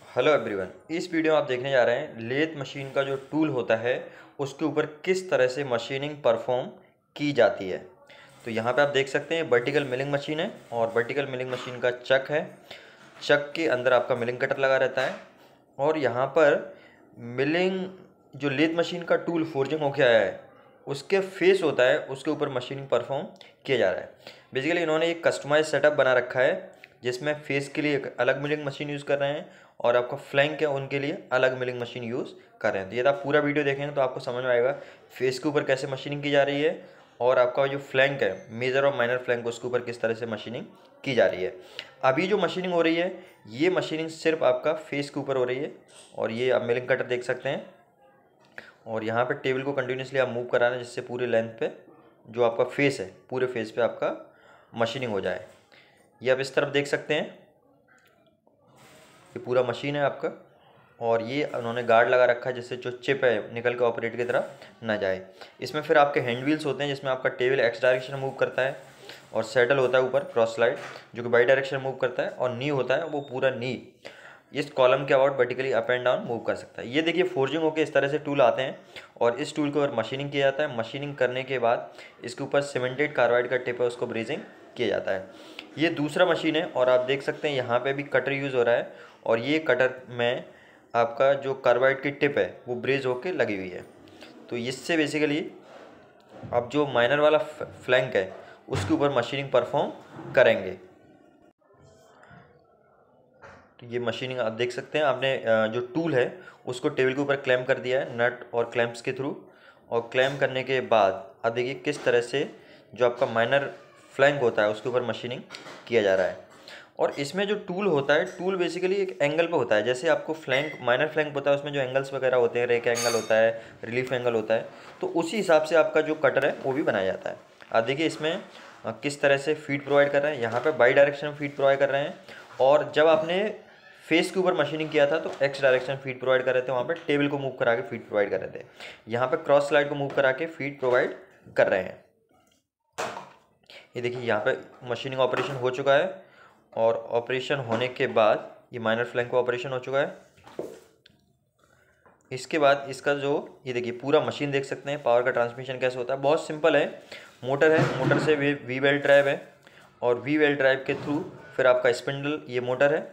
Hello everyone. इस video में आप देखने जा रहे हैं लेथ मशीन का जो टूल होता है उसके ऊपर किस तरह से मशीनिंग परफॉर्म की जाती है। तो यहाँ पे आप देख सकते हैं वर्टिकल मिलिंग मशीन है और वर्टिकल मिलिंग मशीन का चक है। चक के अंदर आपका मिलिंग कटर लगा रहता है और यहाँ पर मिलिंग जो लेथ मशीन का टूल फोर्जिंग होके आया है उसके फेस होता है, उसके ऊपर मशीनिंग परफॉर्म किया जा रहा है। बेसिकली इन्होंने एक कस्टमाइज सेटअप बना रखा है जिसमें फेस के लिए एक अलग मिलिंग मशीन यूज़ कर रहे हैं और आपका फ्लैंक है उनके लिए अलग मिलिंग मशीन यूज़ कर रहे हैं। तो ये आप पूरा वीडियो देखेंगे तो आपको समझ में आएगा फेस के ऊपर कैसे मशीनिंग की जा रही है और आपका जो फ्लैंक है मेजर और माइनर फ्लैंक उसके ऊपर किस तरह से मशीनिंग की जा रही है। अभी जो मशीनिंग हो रही है ये मशीनिंग सिर्फ आपका फेस के ऊपर हो रही है और ये आप मिलिंग कटर देख सकते हैं और यहाँ पे टेबल को कंटिन्यूसली आप मूव करा रहे हैं जिससे पूरे लेंथ पे जो आपका फेस है पूरे फेस पे आपका मशीनिंग हो जाए। ये आप इस तरफ देख सकते हैं, ये पूरा मशीन है आपका और ये उन्होंने गार्ड लगा रखा है जिससे जो चिप है निकल के ऑपरेटर की तरफ ना जाए। इसमें फिर आपके हैंड व्हील्स होते हैं जिसमें आपका टेबल एक्स डायरेक्शन में मूव करता है और सैडल होता है ऊपर क्रॉस स्लाइड जो कि बाई डायरेक्शन में मूव करता है और नी होता है वो पूरा नी इस कॉलम के about vertically up and down move कर सकता है। ये देखिए फोर्जिंग होकर इस तरह से टूल आते हैं और इस टूल के ऊपर मशीनिंग किया जाता है। मशीनिंग करने के बाद इसके ऊपर सीमेंटेड कार्बाइड का टिप है उसको ब्रेजिंग किया जाता है। ये दूसरा मशीन है और आप देख सकते हैं यहाँ पे भी कटर यूज़ हो रहा है और ये कटर में आपका जो कार्बाइड की टिप है वो ब्रेज होके लगी हुई है। तो इससे बेसिकली अब जो माइनर वाला फ्लैंक है उसके ऊपर मशीनिंग परफॉर्म करेंगे। तो ये मशीनिंग आप देख सकते हैं, आपने जो टूल है उसको टेबल के ऊपर क्लैम्प कर दिया है नट और क्लैम्प्स के थ्रू और क्लैम्प करने के बाद अब देखिए किस तरह से जो आपका माइनर फ्लैंक होता है उसके ऊपर मशीनिंग किया जा रहा है। और इसमें जो टूल होता है टूल बेसिकली एक एंगल पे होता है, जैसे आपको फ्लैंक माइनर फ्लैंक होता है उसमें जो एंगल्स वगैरह होते हैं रेक एंगल होता है, रिलीफ एंगल होता है, तो उसी हिसाब से आपका जो कटर है वो भी बनाया जाता है। आप देखिए इसमें किस तरह से फीड प्रोवाइड कर रहे हैं, यहाँ पे बाई डायरेक्शन फीड प्रोवाइड कर रहे हैं और जब आपने फेस के ऊपर मशीनिंग किया था तो एक्स डायरेक्शन फीड प्रोवाइड कर रहे थे, वहाँ पे टेबल को मूव करा के फीड प्रोवाइड कर रहे थे, यहाँ पे क्रॉस स्लाइड को मूव करा के फीड प्रोवाइड कर रहे हैं। ये देखिए यहाँ पे मशीनिंग ऑपरेशन हो चुका है और ऑपरेशन होने के बाद ये माइनर फ्लैंक का ऑपरेशन हो चुका है। इसके बाद इसका जो ये देखिए पूरा मशीन देख सकते हैं पावर का ट्रांसमिशन कैसे होता है, बहुत सिंपल है। मोटर है, मोटर से वी वेल ड्राइव है और वी वेल ड्राइव के थ्रू फिर आपका स्पिंडल, ये मोटर है,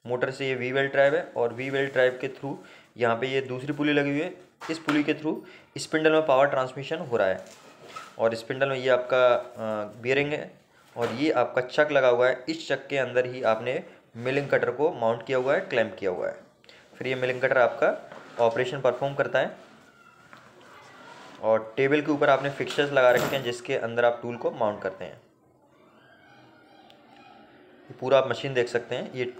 मोटर से ये वी वेल ड्राइव है और वी वेल ड्राइव के थ्रू यहाँ पे ये दूसरी पुली लगी हुई है, इस पुली के थ्रू स्पिंडल में पावर ट्रांसमिशन हो रहा है और स्पिंडल में ये आपका बियरिंग है और ये आपका चक लगा हुआ है। इस चक के अंदर ही आपने मिलिंग कटर को माउंट किया हुआ है, क्लैंप किया हुआ है। फिर ये मिलिंग कटर आपका ऑपरेशन परफॉर्म करता है और टेबल के ऊपर आपने फिक्सर्स लगा रखे हैं जिसके अंदर आप टूल को माउंट करते हैं। ये पूरा आप मशीन देख सकते हैं, ये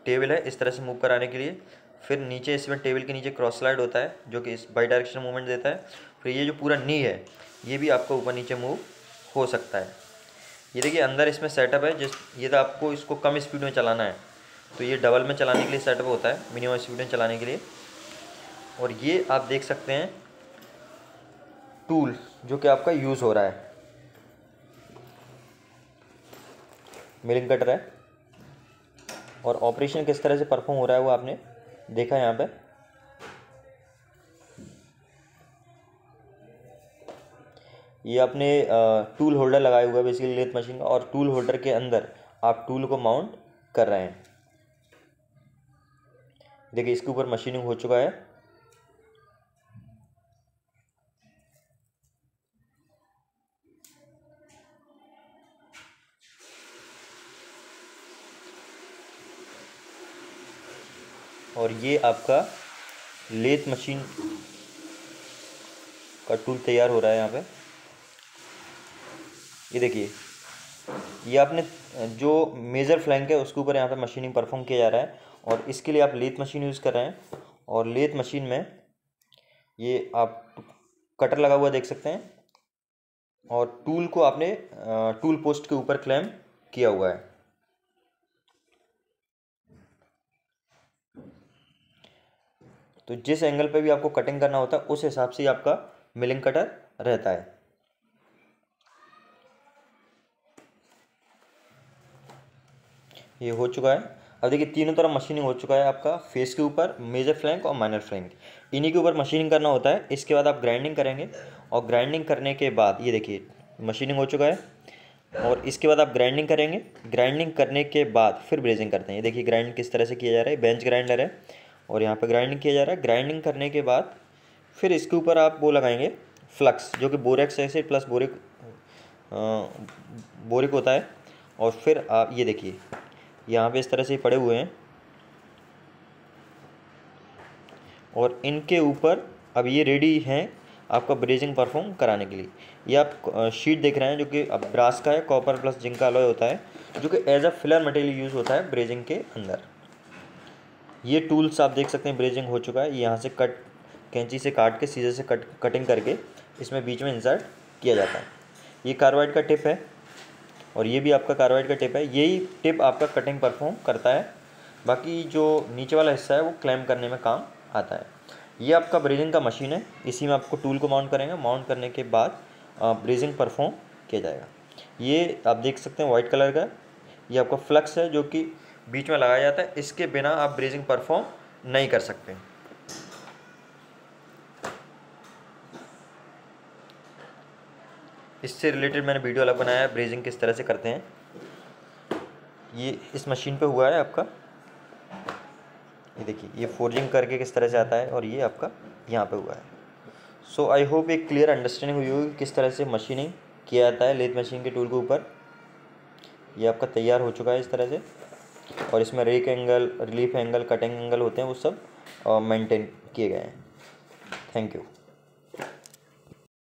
टेबल है इस तरह से मूव कराने के लिए। फिर नीचे इसमें टेबल के नीचे क्रॉस स्लाइड होता है जो कि इस बाई डायरेक्शन मूवमेंट देता है। फिर ये जो पूरा नी है ये भी आपको ऊपर नीचे मूव हो सकता है। ये देखिए अंदर इसमें सेटअप है, ये तो आपको इसको कम स्पीड में चलाना है तो ये डबल में चलाने के लिए सेटअप होता है, मिनिमम स्पीड में चलाने के लिए। और ये आप देख सकते हैं टूल जो कि आपका यूज़ हो रहा है, मिलिंग कटर है और ऑपरेशन किस तरह से परफॉर्म हो रहा है वो आपने देखा यहाँ पे। ये आपने टूल होल्डर लगाया हुआ है बेसिकली लेथ मशीन का और टूल होल्डर के अंदर आप टूल को माउंट कर रहे हैं। देखिए इसके ऊपर मशीनिंग हो चुका है और ये आपका लेथ मशीन का टूल तैयार हो रहा है यहाँ पे। ये देखिए ये आपने जो मेजर फ्लैंक है उसके ऊपर यहाँ पे मशीनिंग परफॉर्म किया जा रहा है और इसके लिए आप लेथ मशीन यूज़ कर रहे हैं और लेथ मशीन में ये आप कटर लगा हुआ देख सकते हैं और टूल को आपने टूल पोस्ट के ऊपर क्लैम्प किया हुआ है। तो जिस एंगल पे भी आपको कटिंग करना होता है उस हिसाब से आपका मिलिंग कटर रहता है। ये हो चुका है। अब देखिए तीनों तरफ मशीनिंग हो चुका है आपका, फेस के ऊपर, मेजर फ्लैंक और माइनर फ्लैंक, इन्हीं के ऊपर मशीनिंग करना होता है। इसके बाद आप ग्राइंडिंग करेंगे और ग्राइंडिंग करने के बाद ये देखिए मशीनिंग हो चुका है, और इसके बाद आप ग्राइंडिंग करेंगे। ग्राइंडिंग करने के बाद फिर ब्रेजिंग करते हैं। ये देखिए ग्राइंडिंग किस तरह से किया जा रहा है, बेंच ग्राइंडर है और यहाँ पर ग्राइंडिंग किया जा रहा है। ग्राइंडिंग करने के बाद फिर इसके ऊपर आप वो लगाएंगे फ्लक्स, जो कि बोरेक्स एसिड प्लस बोरिक होता है। और फिर आप ये देखिए यहाँ पे इस तरह से पड़े हुए हैं, और इनके ऊपर अब ये रेडी हैं आपका ब्रेजिंग परफॉर्म कराने के लिए। ये आप शीट देख रहे हैं जो कि अब ब्रास का है, कॉपर प्लस जिंक का अलॉय होता है, जो कि as a filler material use होता है ब्रेजिंग के अंदर। ये टूल्स आप देख सकते हैं, ब्रेजिंग हो चुका है। यहाँ से कैंची से काट के, सीधे से कटिंग करके इसमें बीच में इंसर्ट किया जाता है। ये कार्बाइड का टिप है और ये भी आपका कार्बाइड का टिप है। यही टिप आपका कटिंग परफॉर्म करता है, बाकी जो नीचे वाला हिस्सा है वो क्लैम्प करने में काम आता है। ये आपका ब्रेजिंग का मशीन है, इसी में आपको टूल को माउंट करेंगे। माउंट करने के बाद ब्रेजिंग परफॉर्म किया जाएगा। ये आप देख सकते हैं वाइट कलर का, ये आपका फ्लक्स है जो कि बीच में लगाया जाता है। इसके बिना आप ब्रेजिंग परफॉर्म नहीं कर सकते। इससे रिलेटेड मैंने वीडियो अलग बनाया है, ब्रेजिंग किस तरह से करते हैं। ये इस मशीन पे हुआ है आपका, ये देखिए ये फोर्जिंग करके किस तरह से आता है, और ये आपका यहाँ पे हुआ है। सो आई होप एक क्लियर अंडरस्टैंडिंग हुई होगी किस तरह से मशीनिंग किया जाता है लेथ मशीन के टूल के ऊपर। ये आपका तैयार हो चुका है इस तरह से, और इसमें rake angle, relief angle, cutting angle होते हैं, वो सब मेंटेन किए गए हैं। Thank you.